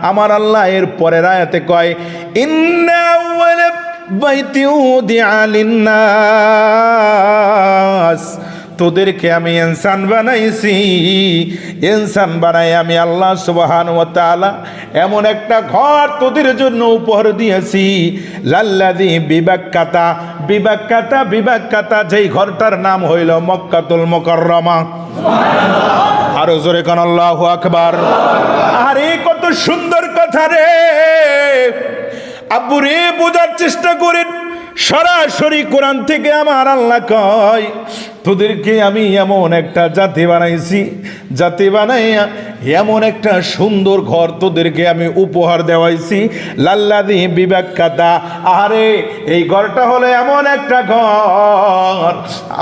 আমার আল্লাহ এর পরের আয়াতে কয় ইন্না আউওয়ালা বাইতি উদিআ লিন্নাস, তোদেরকে আমি ইনসান বানাইছি, ইনসান বানাই আমি আল্লাহ সুবহানাহু ওয়া তাআলা এমন একটা ঘর তোদের জন্য উপহার দিয়েছি, লাল্লাযী বিবাক্কাতা, বিবাক্কাতা, বিবাক্কাতা, যেই ঘরটার নাম হইল মক্কাতুল মুকাররমা। সুবহানাল্লাহ, আরো জোরে কোন আল্লাহু আকবার। আরে কত সুন্দর কথা রে আব্বু রে, বোঝার চেষ্টা করেন। সরাসরি কোরআন থেকে আমার আল্লাহ কয় তোদেরকে আমি এমন একটা জাতি বানাইছি, জাতি বানাইয়া এমন একটা সুন্দর ঘর তোদেরকে আমি উপহার দেওয়াইছি, লাল্লাযী বিবাক্কাতা। আরে এই ঘরটা হলো এমন একটা ঘর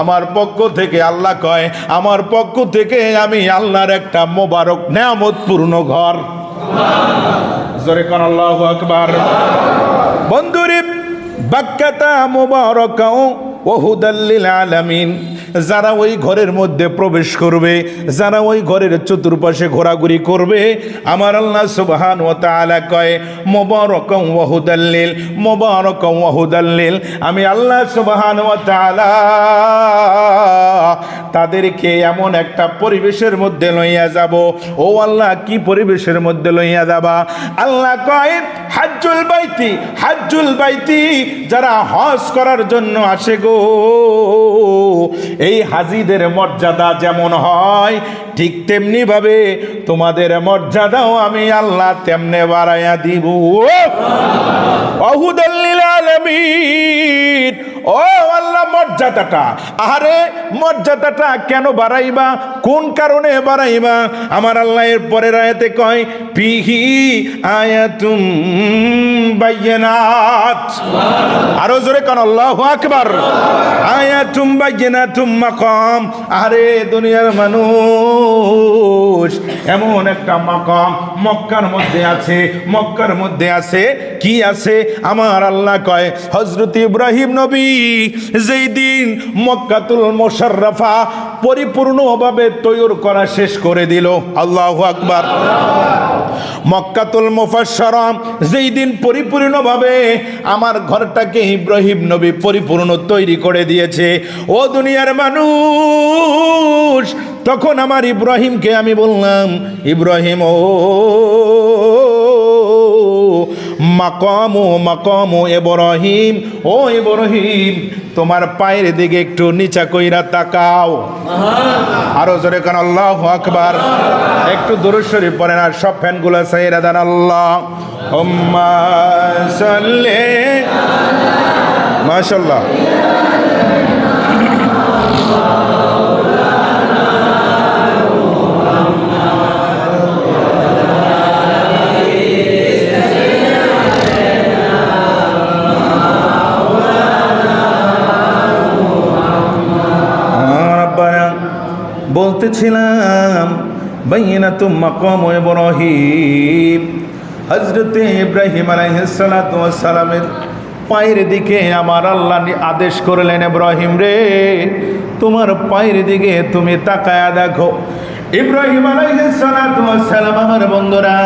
আমার পক্ষ থেকে, আল্লাহ কয় আমার পক্ষ থেকে আমি আল্লাহর একটা মোবারক নেয়ামতপূর্ণ ঘর। জোরে কোন আল্লাহু আকবার। বন্ধুরে, বাক্কাতা মুবারাকাও ওয়া হুদাল লিল আলামিন, যারা ওই ঘরের মধ্যে প্রবেশ করবে, যারা ওই ঘরের চতুর্পাশে ঘোরাঘুরি করবে, আমার আল্লাহ সুবহানাহু ওয়া তাআলা কয় মুবারাকাও ওয়া হুদাল লিল, মুবারাকাও ওয়া হুদাল লিল, আমি আল্লাহ সুবহানাহু ওয়া তাআলা তাদেরকে এমন একটা পরিবেশের মধ্যে লইয়া যাব। ও আল্লাহ, কি পরিবেশের মধ্যে লইয়া যাবা? আল্লাহ কয় হাজ্জুল বাইতি, হাজ্জুল বাইতি, যারা হজ করার জন্য আসে গো, এই হাজিদের মর্যাদা যেমন হয় ঠিক তেমনি ভাবে তোমাদের মর্যাদাও আমি আল্লাহ তেমনে বাড়াইয়া দিব। ওয়াহুদাল লিল আলামিন, ও আল্লাহ মর্যাদাটা, আরে মর্যাদাটা কেন বাড়াইবা, কোন কারণে বাড়াইবা? আমার আল্লাহ এর পরের আয়াতে কয় ফিহি আয়াতুম বাইয়িনাত। আরো জোরে কোন আল্লাহু আকবার। আয়াতুম বাইয়িনাতুম মাকাম, আরে দুনিয়ার মানুষ এমন একটা মাকাম মক্কার মধ্যে আছে, মক্কার মধ্যে আছে। কি আছে? আমার আল্লাহ কয় হযরত ইব্রাহিম নবী যেই দিন মক্কাতুল মুশাররফা পরিপূর্ণভাবে তৈরি করা শেষ করে দিল, আল্লাহু আকবার, মক্কাতুল মুফাসসারা যেই দিন পরিপূর্ণভাবে আমার ঘরটাকে ইব্রাহিম নবী পরিপূর্ণ তৈরি করে দিয়েছে, ও দুনিয়ার মানুষ, তখন আমার ইব্রাহিমকে আমি বললাম ইব্রাহিম, ও মাকামু মাকামু ইব্রাহিম, ও ইব্রাহিম তোমার পায়ের দিকে একটু নিচা কইরা তাকাও। আরো জোরে কোন আল্লাহু আকবার। একটু দুরূদ শরীফ পড়েন আর সব ফ্যানগুলো সাইরা দেন। আল্লাহুম্মা সাল্লি, মাশাআল্লাহ। বলতেছিলাম বাইনাতুম মাকাম ইব্রাহিম, হযরত ইব্রাহিম আলাইহিস সালাতু ওয়াস সালামের পায়ের দিকে আমার আল্লাহ আদেশ করলেন, ইব্রাহিম রে তোমার পায়ের দিকে তুমি তাকায়া দেখো। ইব্রাহিম আলাইহিস সালাতু ওয়াস সালাম আমার বন্ধুরা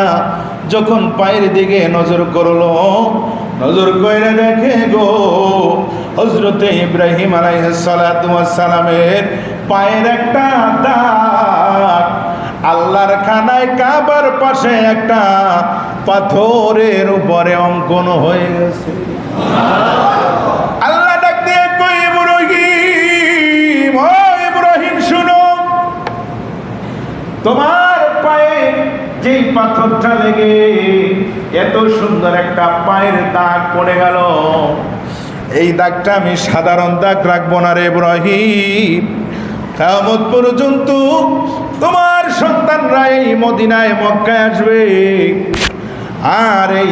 যখন পায়ের দিকে নজর করলো, নজর কইরা দেখে গো হযরত ইব্রাহিম আলাইহিস সালাতু ওয়াস সালামের পায়ের একটা দাগ আল্লাহর খানায় কাবার পাশে একটা পাথরের উপরে অঙ্কন হয়ে গেছে। আল্লাহ ডাক দিয়ে কই ইব্রাহিম, ও ইব্রাহিম শুনো, তোমার পায়ে যেই পাথরটা লেগে এত সুন্দর একটা পায়ের দাগ পড়ে গেল, এই দাগটা আমি সাধারণ দাগ রাখবো না রে ইব্রাহিম, কিয়ামত পর্যন্ত তোমার সন্তানরা এই মদিনায় মক্কায় আসবে আর এই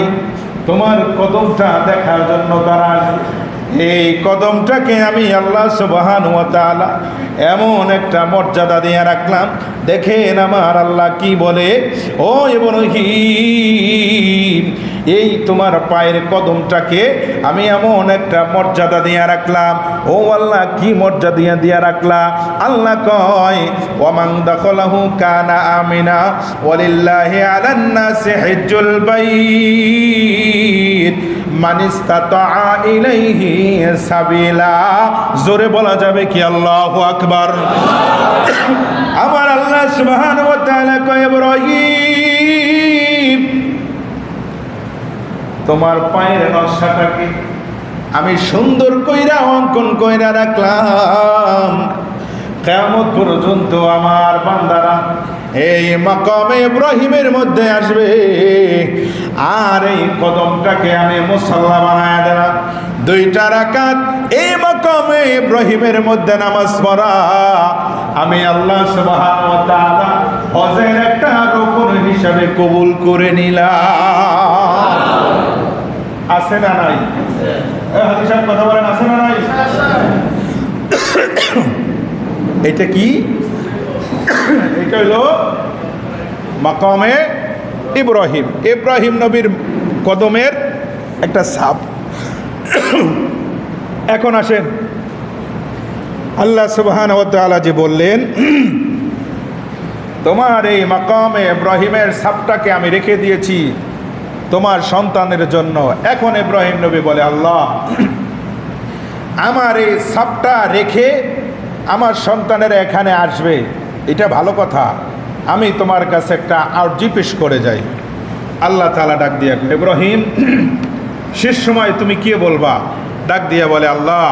তোমার কদমটা দেখার জন্য তারা আসবে। এই কদমটাকে আমি আল্লাহ সুবহানাহু ওয়া তাআলা এমন একটা মর্যাদা দিয়ে রাখলাম। দেখেন আমার আল্লাহ কি বলে, ও ইব্রাহিম এই তোমার পায়ের কদমটাকে আমি এমন একটা মর্যাদা দিয়ে রাখলাম। ও আল্লাহ, কি মর্যাদা দিয়ে রাখলাম? আল্লাহ কয়, ওয়ামান দাখালাহু কানা আমিনা ওয়ালিল্লাহি আলান নাসি হিজ্জুল বাইত মান ইসতাতা ইলাইহি সাবিলা। জোরে বলা যাবে কি আল্লাহু আকবার? আমার আল্লাহ সুবহানাহু ওয়া তাআলা কয়, ইব্রাহিম, তোমার পায়ের নকশাটাকে আমি সুন্দর কইরা অঙ্কন কইরা রাখলাম। কিয়ামত পর্যন্ত আমার বান্দারা এই মাকামে ইব্রাহিমের মধ্যে আসবে, আর এই কদমটাকে আমি মুসাল্লা বানায় দিলাম। 2টা রাকাত এই মাকামে ইব্রাহিমের মধ্যে নামাজ পড়া আমি আল্লাহ সুবহানাহু ওয়া তাআলা হজের একটা রুকন হিসাবে কবুল করে নিলাম। আছে না নাই? হাজী সাহেব কথা বলেন, আছে না নাই? এটা কি? এটা হলো মাকামে ইব্রাহিম, ইব্রাহিম নবীর কদমের একটা ছাপ। এখন আসেন, আল্লাহ সুবহানাহু ওয়া তাআলা যে বললেন, তোমার এই মাকামে ইব্রাহিমের ছাপটাকে আমি রেখে দিয়েছি তোমার সন্তানের জন্য। এখন ইব্রাহিম নবী বলে, আল্লাহ, আমার এই ছাপটা রেখে আমার সন্তানেরা এখানে আসবে, এটা ভালো কথা। আমি তোমার কাছে একটা আরজি পেশ করে যাই। আল্লাহ তাআলা ডাক দিয়া, ইব্রাহিম, শেষ সময় তুমি কি বলবা? ডাক দিয়া বলে, আল্লাহ,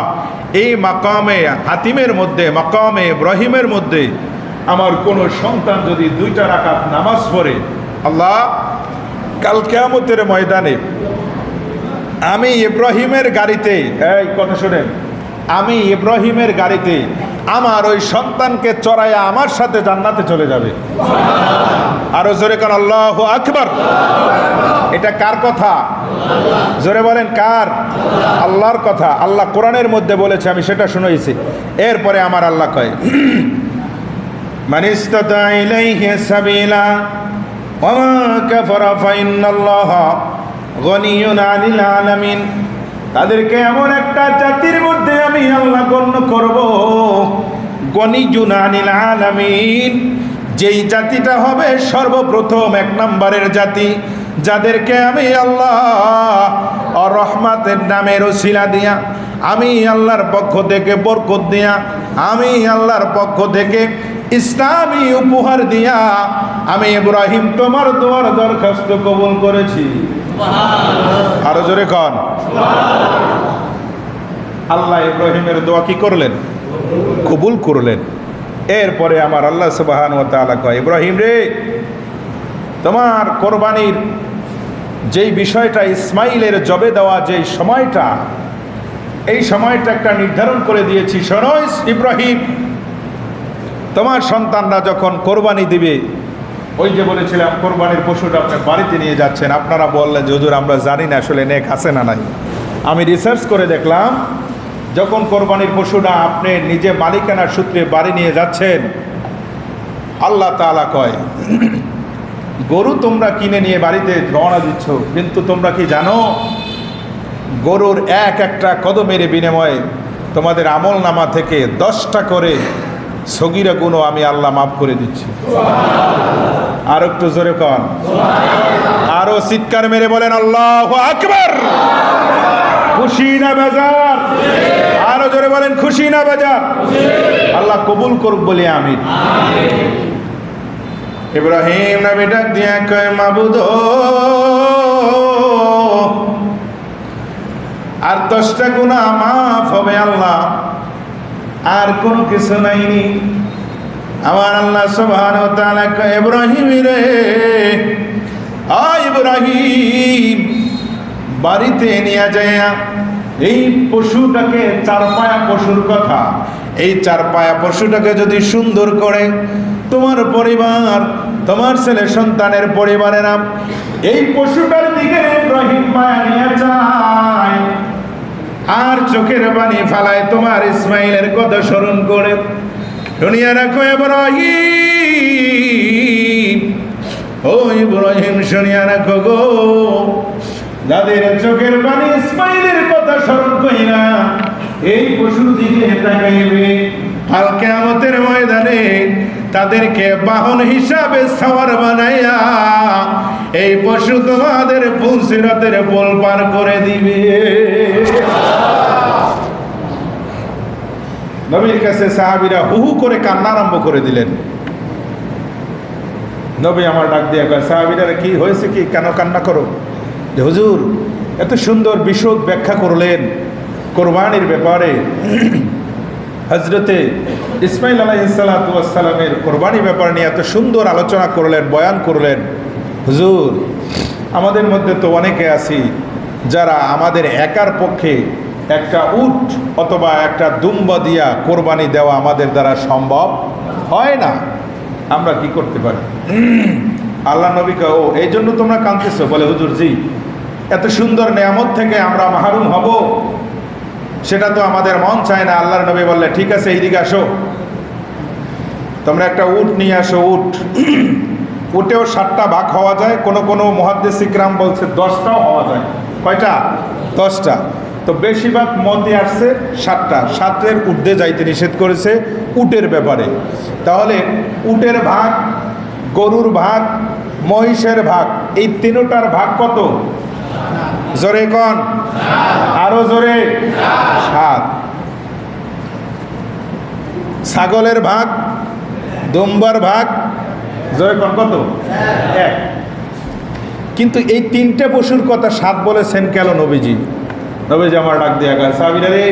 এই মাকামে হাতিমের মধ্যে, মাকামে ইব্রাহিমের মধ্যে আমার কোনো সন্তান যদি 2টা রাকাত নামাজ পড়ে, আল্লাহ, কাল কিয়ামতের ময়দানে আমি ইব্রাহিমের গাড়িতে, এই কথা শুনেন, আমি ইব্রাহিমের গাড়িতে আমার ওই সন্তানকে চড়াইয়া আমার সাথে জান্নাতে চলে যাবে। আরো জোরে কার আল্লাহু আকবার। এটা কার কথা? জোরে বলেন, কার? আল্লাহর কথা। আল্লাহ কোরআনের মধ্যে বলেছে, আমি সেটা শুনেছি। এরপরে আমার আল্লাহ কয়, মান ইসতাতা ইলাইহি সাবিলা ওয়া মা কাফারা ফাইন্নাল্লাহা গনিয়্যুন আনিল আলামিন। তাদেরকে এমন একটা জাতির মধ্যে আমি আল্লাহ গণ্য করব, গনিয়্যুন আনিল আলামিন, যেই জাতিটা হবে সর্বপ্রথম 1 নম্বরের জাতি, যাদেরকে আমি আল্লাহ আর রহমতের নামের ওসিলা দিয়া, আমি আল্লাহর পক্ষ থেকে বরকত দিয়া, আমি আল্লাহর পক্ষ থেকে ইসলামী উপহার দিয়া আমি ইব্রাহিম তোমার দোয়ার দরখাস্ত কবুল করেছি। আরো জোরে কন। আল্লাহ ইব্রাহিমের দোয়া কি করলেন? কবুল করলেন। এরপরে আমার আল্লাহ সুবহানাহু ওয়া তাআলা কয়, ইব্রাহিম রে, তোমার কোরবানির যেই বিষয়টা, ইসমাইলের জবে দেওয়া যেই সময়টা, এই সময়টা একটা নির্ধারণ করে দিয়েছি। শোনো ইব্রাহিম, তোমার সন্তানরা যখন কোরবানি দিবে, ওই যে বলেছিলাম কোরবানির পশুটা আপনি বাড়িতে নিয়ে যাচ্ছেন, আপনারা বললেন যে হুজুর আমরা জানি না আসলে নেক আছে না নাই। আমি রিসার্চ করে দেখলাম, যখন কোরবানির পশুটা আপনি নিজে মালিকানার সূত্রে বাড়ি নিয়ে যাচ্ছেন, আল্লাহ তাআলা কয়, গরু তোমরা কিনে নিয়ে বাড়িতে রওনা দিচ্ছ, কিন্তু তোমরা কি জানো গরুর একটা কদমের বিনিময়ে তোমাদের আমল নামা থেকে 10টা করে সগীরা গুনাহ আমি আল্লাহ মাফ করে দিচ্ছি। আর একটু জোরে কন, আরো চিৎকার মেরে বলেন আল্লাহু আকবার। খুশি না বেজার? আরো জোরে বলেন খুশি না বেজার? আল্লাহ কবুল করুক বলি আমিন। ইব্রাহিম নবী ডাক দিয়া কয়, মাবুদ, আর 10টা গুনাহ মাফ হবে আল্লাহ, আর কোনো কিছু নাইনি। আমার আল্লাহ সুবহানাহু ওয়া তাআলা কয়, ইব্রাহিম রে, ইব্রাহিম, বাড়িতে নিয়ে যাইয়া এই পশুটাকে, 4 পায়া পশুর কথা, এই 4 পায়া পশুটাকে যদি সুন্দর করে তোমার পরিবার, তোমার ছেলে সন্তানের পরিবারেরা এই পশুটার দিকে ইব্রাহিম মায়া নিয়ে যায়, আর চোখের পানি ফালায় তোমার ইসমাইলের কথা স্মরণ করে, শুনিয়া রাখো ইব্রাহিম, ও ইব্রাহিম শুনিয়া রাখো গো, যাদের চোখের পানি ইসমাইলের কথা স্মরণ কইরা এই পশুর দিকে তাকাইবে, কাল কিয়ামতের ময়দানে তাদেরকে বাহন হিসাবে সাওয়ার বানাইয়া এই পশু তোমাদের পুলসিরাতের পোল পার করে দিবে। নবীর কাছে সাহাবীরা হু হু করে কান্না আরম্ভ করে দিলেন। নবী আমার ডাক দিয়ে কয়, সাহাবীরা কি হয়েছে, কি কেন কান্না করো? যে হুজুর এত সুন্দর বিশদ ব্যাখ্যা করলেন কোরবানির ব্যাপারে, হজরতে ইসমাইল আলাইহিসসালামের কোরবানি ব্যাপার নিয়ে এত সুন্দর আলোচনা করলেন, বয়ান করলেন। হুজুর আমাদের মধ্যে তো অনেকে আছি যারা আমাদের একার পক্ষে একটা উট অথবা একটা দুম্বা দিয়া কোরবানি দেওয়া আমাদের দ্বারা সম্ভব হয় না, আমরা কি করতে পারি? আল্লাহ নবী কয়, ও এই জন্য তোমরা কাঁদতেছো? বলে হুজুর জি, এত সুন্দর নেয়ামত থেকে আমরা মাহরুম হব সেটা তো আমাদের মন চায় না। আল্লাহর নবী বললে, ঠিক আছে এইদিকে আসো, তোমরা একটা উট নিয়ে আসো। উটেও 7টা ভাগ হওয়া যায়, কোনো কোনো মুহাদ্দিস ইকরাম বলছে 10টাও হওয়া যায়। কয়টা? 10টা। তো বেশিরভাগ মতে আসছে 7টা। 7-এর ঊর্ধ্বে যাইতে নিষেধ করেছে উটের ব্যাপারে। তাহলে উটের ভাগ, গরুর ভাগ, মহিষের ভাগ, এই 3টার ভাগ কত? জোরে কোন, আরো জোরে। 7। ছাগলের ভাগ, দুম্বার ভাগ, জোরে কোন কত? 1। কিন্তু এই 3টে পশুর কথা 7 বলেছেন কেন নবীজি? নবীজি আমার ডাক দিয়া গেছে, সাহাবীরা রে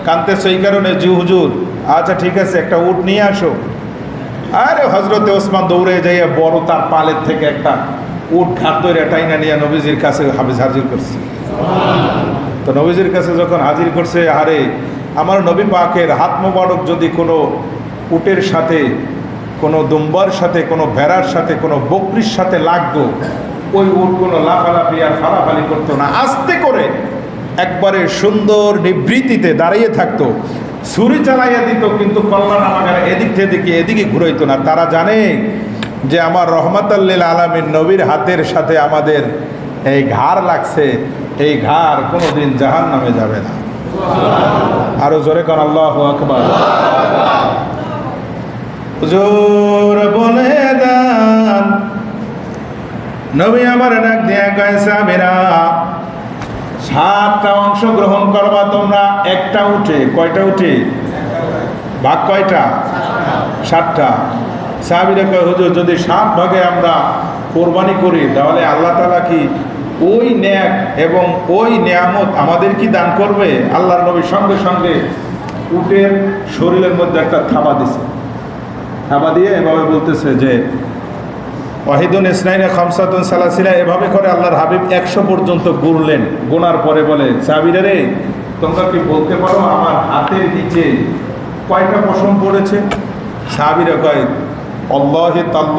কাঁদতেছো এই কারণে? জি হুজুর। আচ্ছা ঠিক আছে, একটা উট নিয়ে আসো। আরে হজরতে ওসমান দৌড়ে যাইয়া বড় তার পালের থেকে একটা উট ঘাট ধরে টাইনা নিয়ে নবীজির কাছে হাজির করছে। তো নবীজির কাছে যখন হাজির করছে, আরে আমার নবী পাকের হাত মোবারক যদি কোনো উটের সাথে, কোনো দুম্বার সাথে, কোনো ভেড়ার সাথে, কোনো বকরির সাথে লাগতো, ওই উট কোনো লাফালাফি আর ফালাফালি করতো না, আস্তে করে একবারে সুন্দর নিবৃত্তিতে দাঁড়িয়ে থাকতো, ছুরি চালাইয়া দিত, কিন্তু কল্যাণ আমাকে এদিক থেকে এদিকে ঘুরাইতো না। তারা জানে যে আমার রহমাতাল্লিল আলামিন নবীর হাতের সাথে আমাদের এই ঘাড় লাগছে, এই ঘাড় কোনোদিন জাহান্নামে যাবে না। আরো জোরে কর আল্লাহু আকবার। হুজুর বলে দেন, নবী আমার ডাক দিয়া কয়, সাহাবীরা 7টা অংশ গ্রহণ করবা তোমরা একটা উঠে। কয়টা উঠে? ভাগ কয়টা? 7টা। সাহাবীরা কয়, হুজুর যদি 7 ভাগে আমরা কোরবানি করি তাহলে আল্লাহ তাআলা কি ওই নেক এবং ওই নিয়ামত আমাদের কি দান করবে? আল্লাহর নবী সঙ্গে সঙ্গে উটের শরীরের মধ্যে একটা থাবা দিছে। থাবা দিয়ে এভাবে বলতেছে যে ওয়াহিদুন ইসনাইনে খামসাতুন সালাসিলা, এভাবে করে আল্লাহর হাবিব 100 পর্যন্ত গুনলেন। গোনার পরে বলে, সাহাবীরা রে তোমরা কি বলতে পারো আমার হাতের নিচে কয়টা পশম পড়েছে? সাহাবীরা কয়, আল্লাহি তাআলা